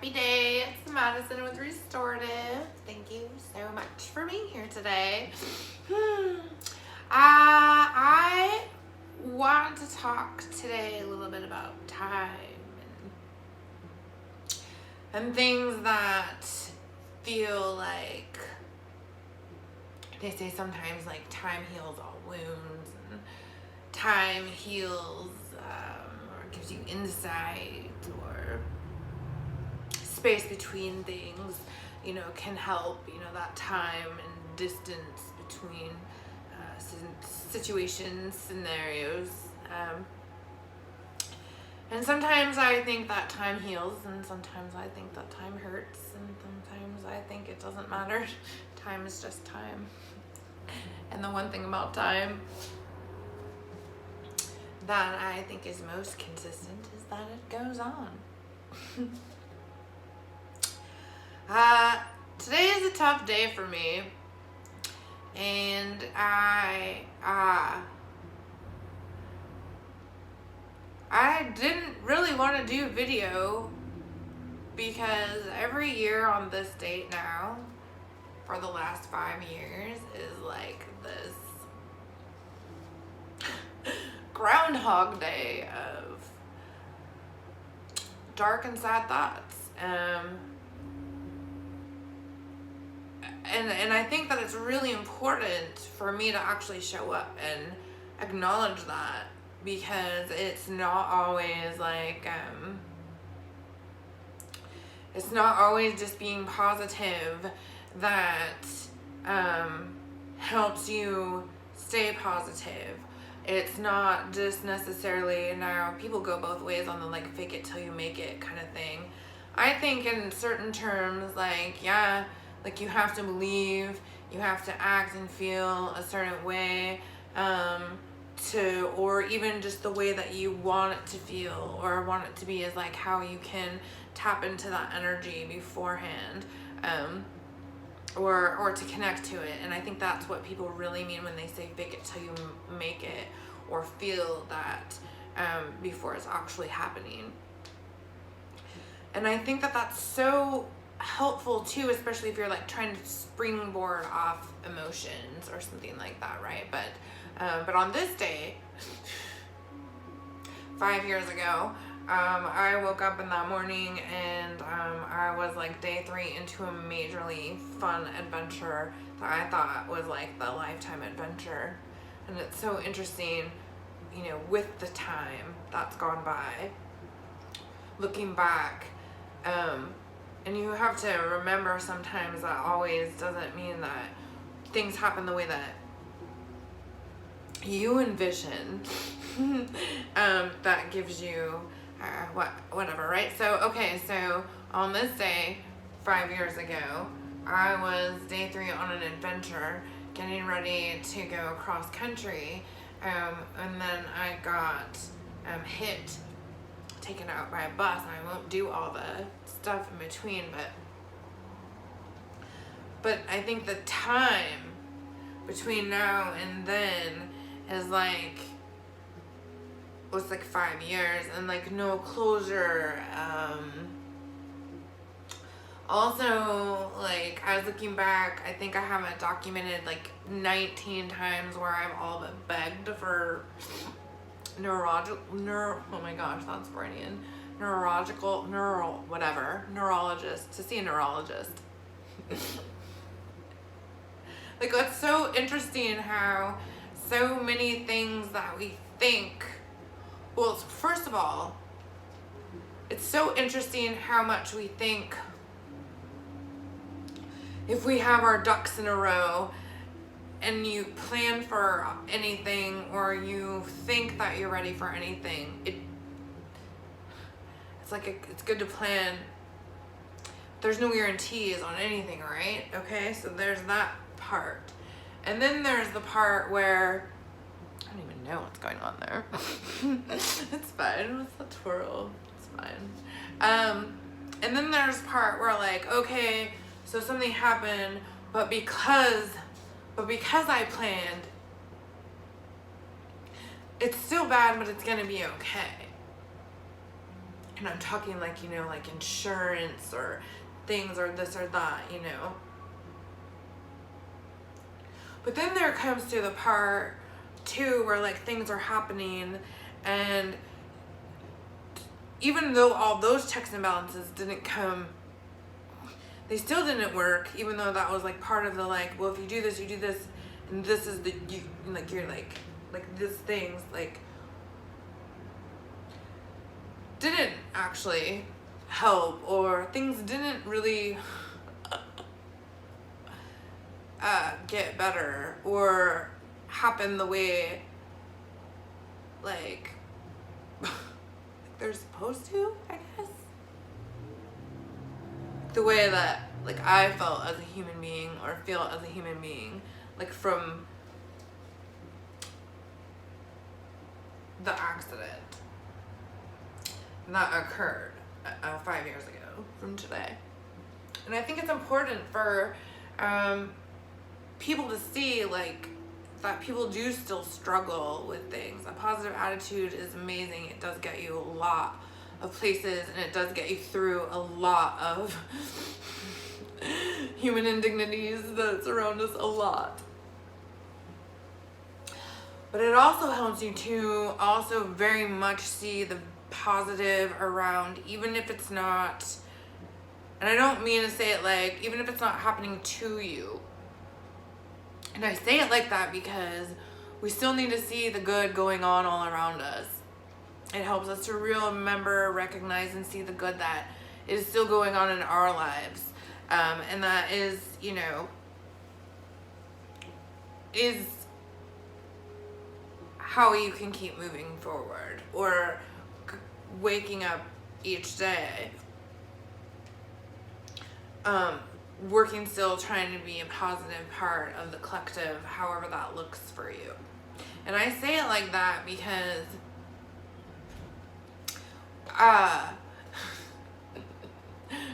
Happy day. It's Madison with Restorative. Thank you so much for being here today. I want to talk today a little bit about time and things that feel like, they say sometimes like time heals all wounds and time heals or gives you insight, or space between things, can help, that time and distance between situations, scenarios. And sometimes I think that time heals, and sometimes I think that time hurts, and sometimes I think it doesn't matter. Time is just time. And the one thing about time that I think is most consistent is that it goes on. Today is a tough day for me, and I didn't really want to do a video because every year on this date now, for the last 5 years, is like this Groundhog Day of dark and sad thoughts. And I think that it's really important for me to actually show up and acknowledge that, because it's not always like, it's not always just being positive that helps you stay positive. It's not just necessarily, now people go both ways on the like fake it till you make it kind of thing. I think in certain terms, like, yeah, like you have to believe, you have to act and feel a certain way, or even just the way that you want it to feel or want it to be is like how you can tap into that energy beforehand, or to connect to it. And I think that's what people really mean when they say fake it till you make it, or feel that before it's actually happening. And I think that that's so helpful too, especially if you're like trying to springboard off emotions or something like that, right? But on this day, 5 years ago, I woke up in that morning and I was like day 3 into a majorly fun adventure that I thought was like the lifetime adventure. And it's so interesting, with the time that's gone by, looking back, and you have to remember sometimes that always doesn't mean that things happen the way that you envision. That gives you whatever, right? So on this day 5 years ago, I was day 3 on an adventure, getting ready to go cross country, and then I got taken out by a bus. I won't do all the stuff in between, but I think the time between now and then is like, was like 5 years, and like no closure. Also, like, I was looking back, I think I have it documented like 19 times where I've all but begged for neurologist to see a neurologist. Like, it's so interesting how so many things that we think, well, first of all, it's so interesting how much we think if we have our ducks in a row and you plan for anything, or you think that you're ready for anything, it's like it's good to plan. There's no guarantees on anything, right? Okay, so there's that part. And then there's the part where I don't even know what's going on there. It's fine. It's a twirl. It's fine. And then there's part where like, okay, so something happened, but because I planned, it's still bad, but it's gonna be okay. And I'm talking like, you know, like insurance or things or this or that, you know. But then there comes to the part too where like things are happening, and even though all those checks and balances didn't come, they still didn't work, even though that was like part of the like, well, if you do this, and this is the, you, like, you're like this things like didn't actually help, or things didn't really get better or happen the way like they're supposed to, I guess. The way that like I felt as a human being, or feel as a human being, like from the accident that occurred 5 years ago from today. And I think it's important for people to see like that people do still struggle with things. A positive attitude is amazing. It does get you a lot of places, and it does get you through a lot of human indignities that surround us a lot. But it also helps you to also very much see the positive around, even if it's not, and I don't mean to say it like, even if it's not happening to you. And I say it like that because we still need to see the good going on all around us. It helps us to remember, recognize, and see the good that is still going on in our lives. And that is, you know, is how you can keep moving forward, or waking up each day, working still, trying to be a positive part of the collective, however that looks for you. And I say it like that because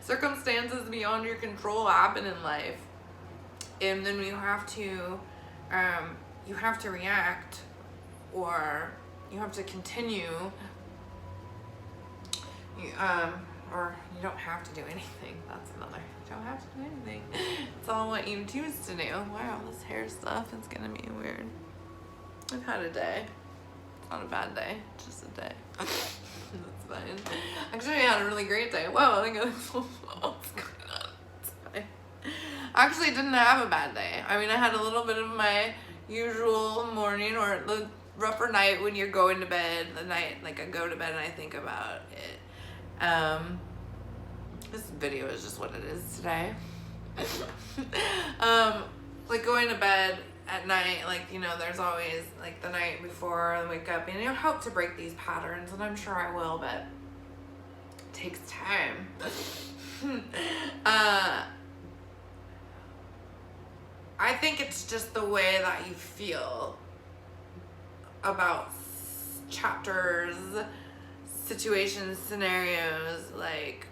circumstances beyond your control happen in life, and then you have to react, or you have to continue, or you don't have to do anything. That's another. You don't have to do anything. It's all what you choose to do. Wow, this hair stuff is gonna be weird. I've had a day. It's not a bad day, it's just a day. That's fine. Actually, I had a really great day. Wow, I think what's going on? It's fine. I actually didn't have a bad day. I mean, I had a little bit of my usual morning, or the rougher night when you're going to bed. The night, like, I go to bed and I think about it. This video is just what it is today. Like going to bed at night, like, you know, there's always like the night before I wake up, and you hope to break these patterns, and I'm sure I will, but it takes time. I think it's just the way that you feel about chapters, situations, scenarios, like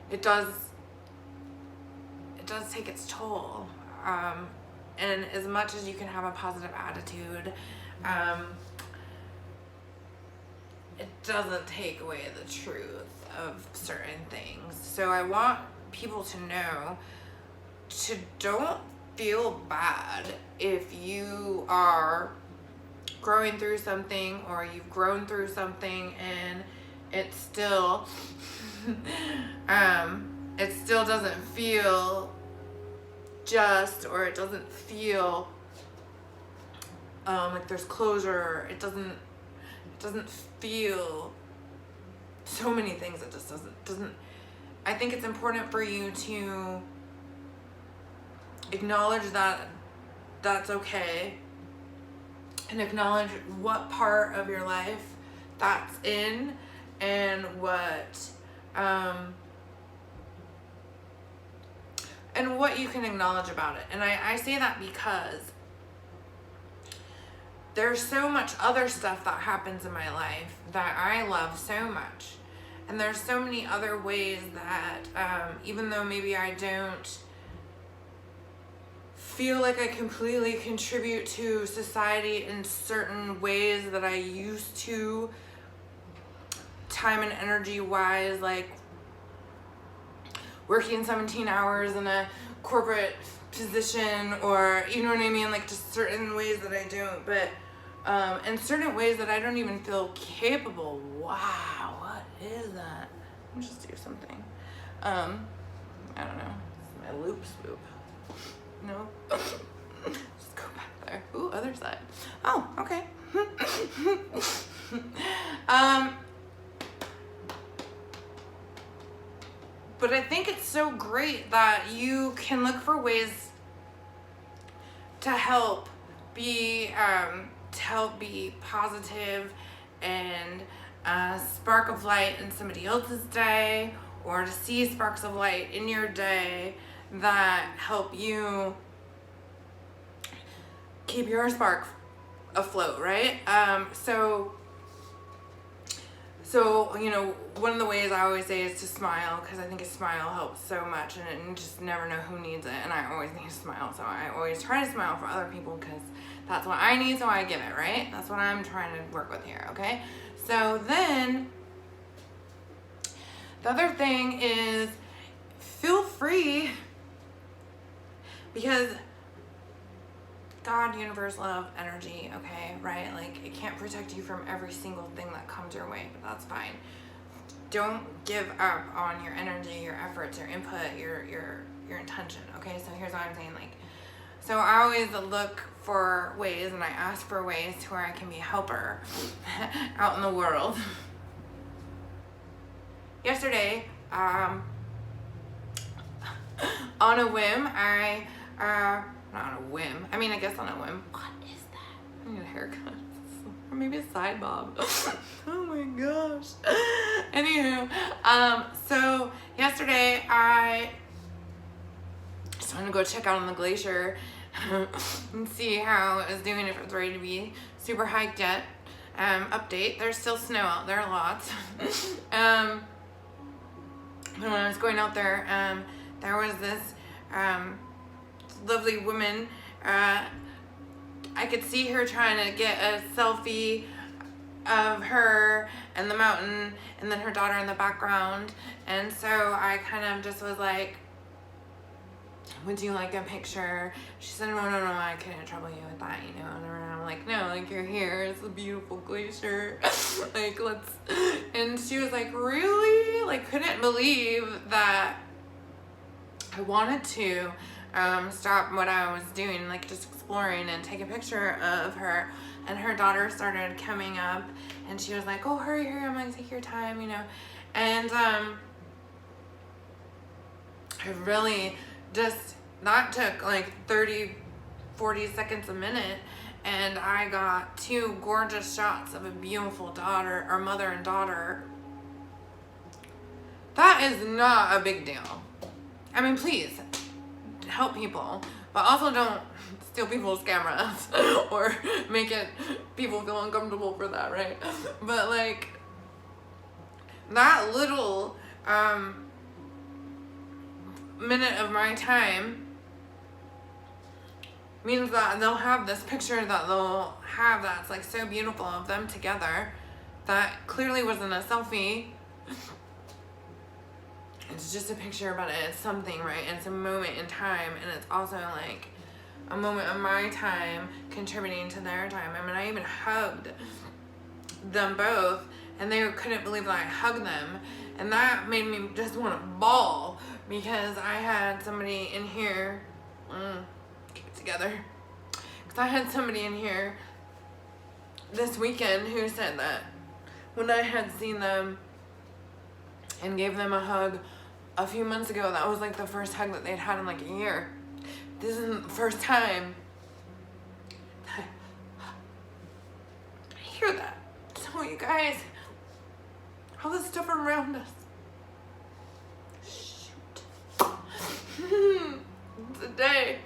it does take its toll. And as much as you can have a positive attitude, it doesn't take away the truth of certain things. So I want people to know to don't feel bad if you are growing through something, or you've grown through something and it still it still doesn't feel just, or it doesn't feel like there's closure. It doesn't feel so many things. It just doesn't. I think it's important for you to acknowledge that that's okay, and acknowledge what part of your life that's in, and what you can acknowledge about it. And I say that because there's so much other stuff that happens in my life that I love so much. And there's so many other ways that, even though maybe I don't feel like I completely contribute to society in certain ways that I used to time and energy wise, like working 17 hours in a corporate position, or you know what I mean, like just certain ways that I don't, but and certain ways that I don't even feel capable. Wow, what is that? Let me just do something. I don't know. It's my loop swoop. No. Just go back there. Ooh, other side. Oh, okay. But I think it's so great that you can look for ways to help be positive and a spark of light in somebody else's day, or to see sparks of light in your day that help you keep your spark afloat, right? So, you know, one of the ways I always say is to smile, because I think a smile helps so much, and you just never know who needs it, and I always need to smile, so I always try to smile for other people, because that's what I need, so I give it, right? That's what I'm trying to work with here, okay? So then, the other thing is, feel free, because God, universe, love, energy, okay, right? Like, it can't protect you from every single thing that comes your way, but that's fine. Don't give up on your energy, your efforts, your input, your intention, okay? So here's what I'm saying, like, so I always look for ways, and I ask for ways to where I can be a helper out in the world. Yesterday, on a whim, not on a whim. I mean, I guess on a whim. What is that? I need a haircut. Or maybe a side bob. Oh my gosh. Anywho, so yesterday I just wanted to go check out on the glacier and see how it was doing, if it was ready to be super hiked yet. Update, there's still snow out there, lots. But when I was going out there, there was this lovely woman. I could see her trying to get a selfie of her and the mountain, and then her daughter in the background. And so I kind of just was like, would you like a picture? She said, no, I couldn't trouble you with that, you know. And I'm like, no, like, you're here, it's a beautiful glacier. Like, let's. And she was like, really? Like, couldn't believe that I wanted to stop what I was doing, like just exploring, and take a picture of her. And her daughter started coming up, and she was like, oh, hurry, I'm like, take your time, you know. And I really just, that took like 30-40 seconds a minute, and I got 2 gorgeous shots of a beautiful daughter, or mother and daughter. That is not a big deal. I mean, please help people, but also don't steal people's cameras or make it people feel uncomfortable for that, right? But like, that little minute of my time means that they'll have this picture that they'll have that's like so beautiful of them together, that clearly wasn't a selfie. It's just a picture, but it's something, right? And it's a moment in time, and it's also like a moment of my time contributing to their time. I mean, I even hugged them both, and they couldn't believe that I hugged them, and that made me just want to bawl, because I had somebody in here, keep it together, because I had somebody in here this weekend who said that when I had seen them and gave them a hug a few months ago, that was like the first hug that they'd had in like a year. This isn't the first time I hear that. So you guys, all this stuff around us, today,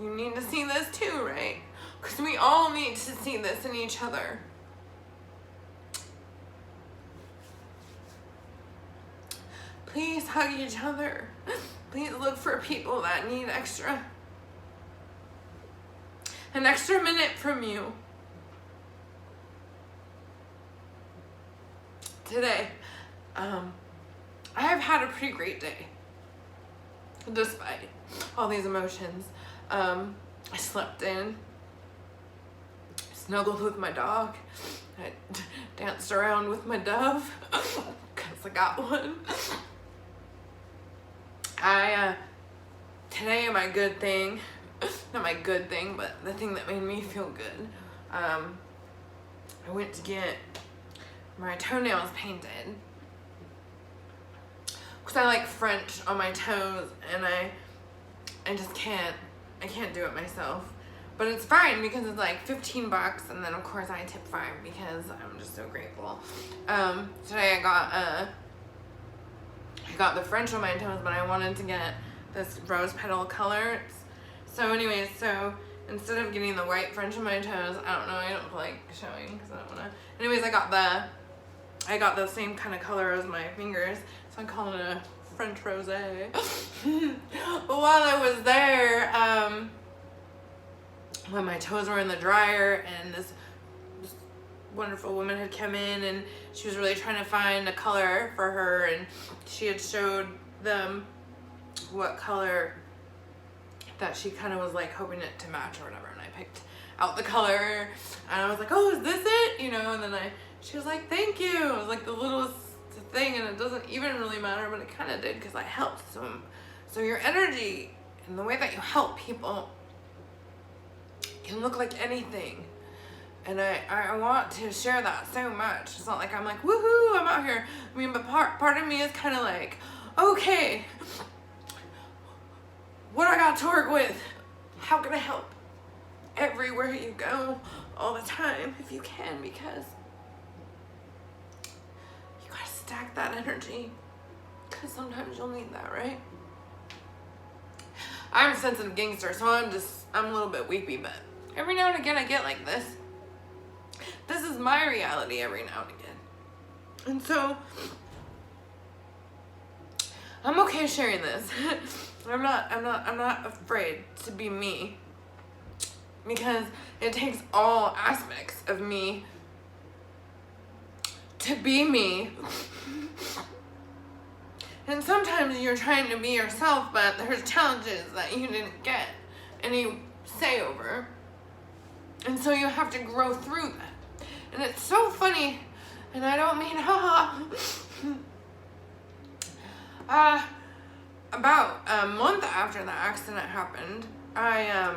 you need to see this too, right? Because we all need to see this in each other. Please hug each other. Please look for people that need an extra minute from you. today, I have had a pretty great day, despite all these emotions. I slept in, snuggled with my dog, I danced around with my dove, because I got one. Today my good thing, not my good thing, but the thing that made me feel good, I went to get my toenails painted, because I like French on my toes, and I just can't do it myself. But it's fine because it's like 15 bucks, and then of course I tip 5 because I'm just so grateful. Today I got the French on my toes, but I wanted to get this rose petal color. So anyways, so instead of getting the white French on my toes, I don't know, I don't feel like showing because I don't wanna. Anyways, I got the same kind of color as my fingers, so I'm calling it a French rosé. While I was there, when my toes were in the dryer, and this wonderful woman had come in, and she was really trying to find a color for her, and she had showed them what color that she kind of was like hoping it to match or whatever, and I picked out the color, and I was like, oh, is this it? You know, and then she was like, thank you. It was like the littlest thing, and it doesn't even really matter, but it kind of did because I helped. So your energy and the way that you help people can look like anything, and I want to share that so much. It's not like I'm like, woohoo, I'm out here. I mean, but part of me is kind of like, okay, what I got to work with? How can I help? Everywhere you go, all the time, if you can, because you gotta stack that energy, because sometimes you'll need that, right? I'm a sensitive gangster, so I'm a little bit weepy, but every now and again I get like this. This is my reality every now and again. And so I'm okay sharing this. I'm not afraid to be me, because it takes all aspects of me to be me. And sometimes you're trying to be yourself, but there's challenges that you didn't get any say over. And so you have to grow through that. And it's so funny, and I don't mean haha. About a month after the accident happened, I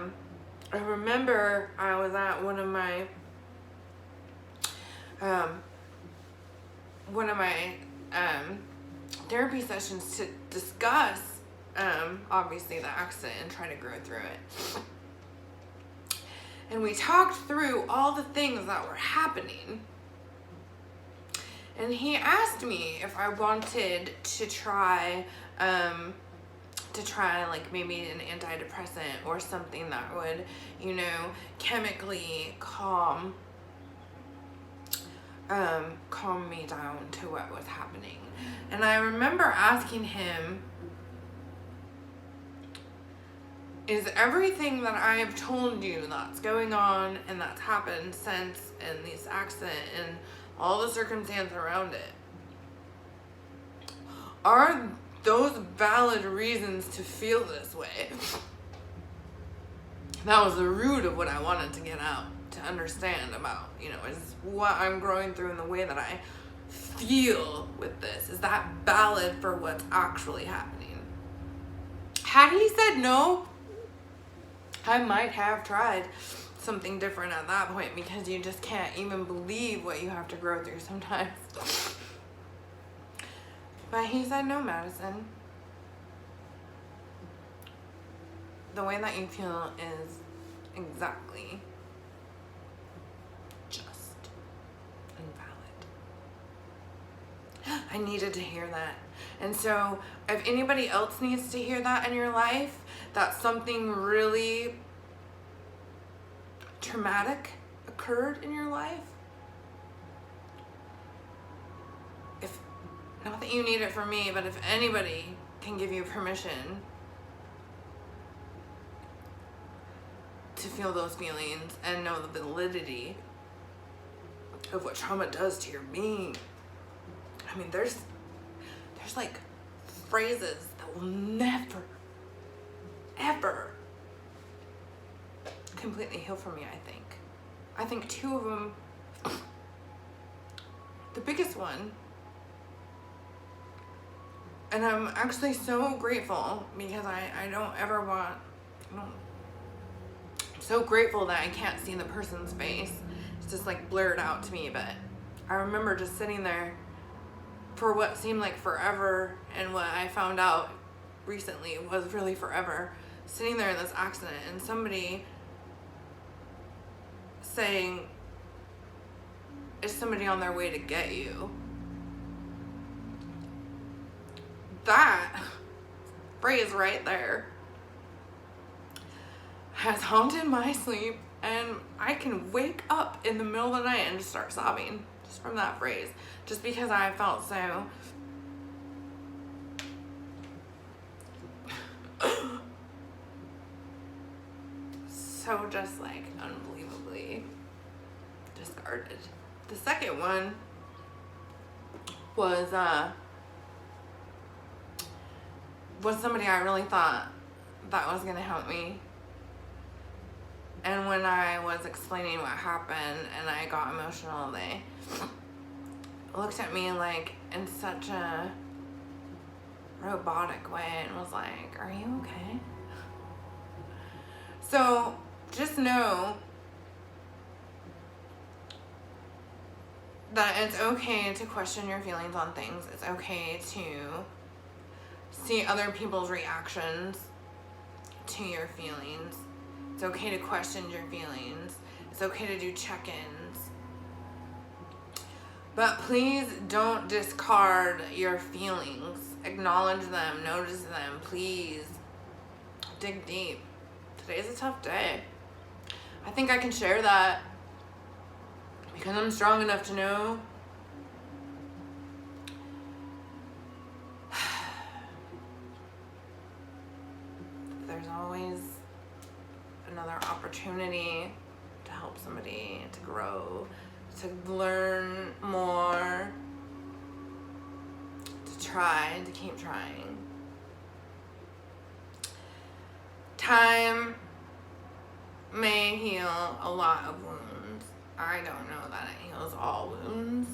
remember I was at one of my therapy sessions to discuss obviously the accident and try to grow through it. And we talked through all the things that were happening. And he asked me if I wanted to try like maybe an antidepressant or something that would, you know, chemically calm me down to what was happening. And I remember asking him, is everything that I have told you that's going on and that's happened since, and this accident and all the circumstance around it, are those valid reasons to feel this way? That was the root of what I wanted to get out, to understand about, you know, is what I'm growing through and the way that I feel with this. Is that valid for what's actually happening? Had he said no, I might have tried something different at that point, because you just can't even believe what you have to grow through sometimes. But he said, no, Madison. The way that you feel is exactly just and valid. I needed to hear that. And so if anybody else needs to hear that in your life, that something really traumatic occurred in your life, if not that you need it from me, but if anybody can give you permission to feel those feelings and know the validity of what trauma does to your being, I mean, there's like phrases that will never, ever completely heal for me, I think. I think two of them, the biggest one, and I'm actually so grateful because I don't ever want, I'm so grateful that I can't see the person's face. It's just like blurred out to me, but I remember just sitting there for what seemed like forever, and what I found out recently was really forever, sitting there in this accident and somebody saying, is somebody on their way to get you? That phrase right there has haunted my sleep, and I can wake up in the middle of the night and just start sobbing just from that phrase, just because I felt so just like unbelievably discarded. The second one was somebody I really thought that was gonna help me. And when I was explaining what happened and I got emotional, they looked at me like in such a robotic way and was like, are you okay? So just know that it's okay to question your feelings on things. It's okay to see other people's reactions to your feelings. It's okay to question your feelings. It's okay to do check-ins. But please don't discard your feelings. Acknowledge them, notice them, please. Dig deep. Today's a tough day. I think I can share that because I'm strong enough to know there's always another opportunity to help somebody, to grow, to learn more, to try, to keep trying. Time may heal a lot of wounds. I don't know that it heals all wounds.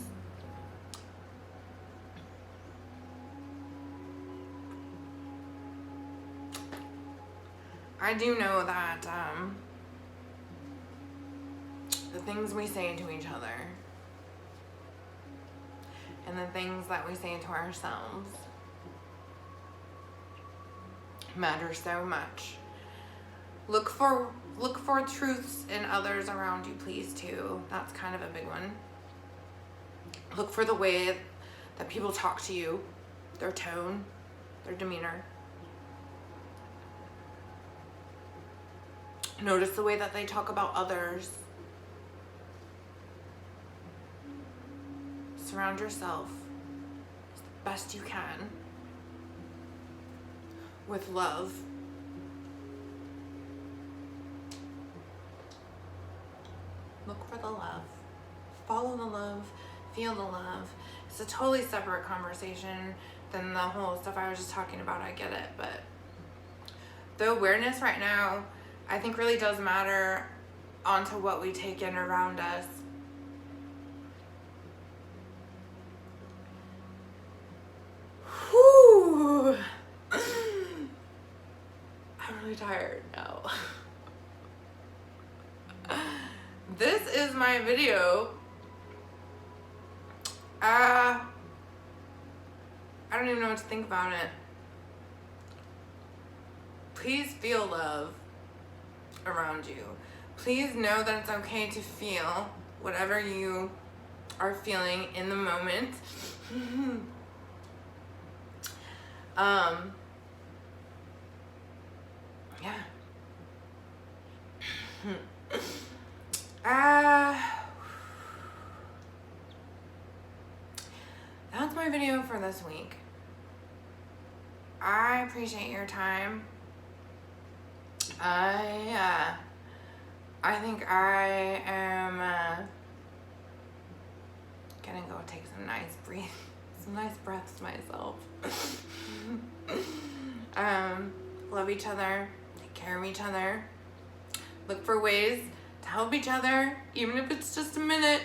I do know that the things we say to each other and the things that we say to ourselves matter so much. Look for truths in others around you, please, too. That's kind of a big one. Look for the way that people talk to you, their tone, their demeanor. Notice the way that they talk about others. Surround yourself as best you can with love. Look for the love. Follow the love. Feel the love. It's a totally separate conversation than the whole stuff I was just talking about. I get it. But the awareness right now, I think, really does matter onto what we take in around us. Whew. I'm really tired now. This is my video. I don't even know what to think about it. Please feel love around you. Please know that it's okay to feel whatever you are feeling in the moment. Yeah. That's my video for this week. I appreciate your time. I think I am gonna go take some nice some nice breaths to myself. Love each other, take care of each other, look for ways to help each other, even if it's just a minute.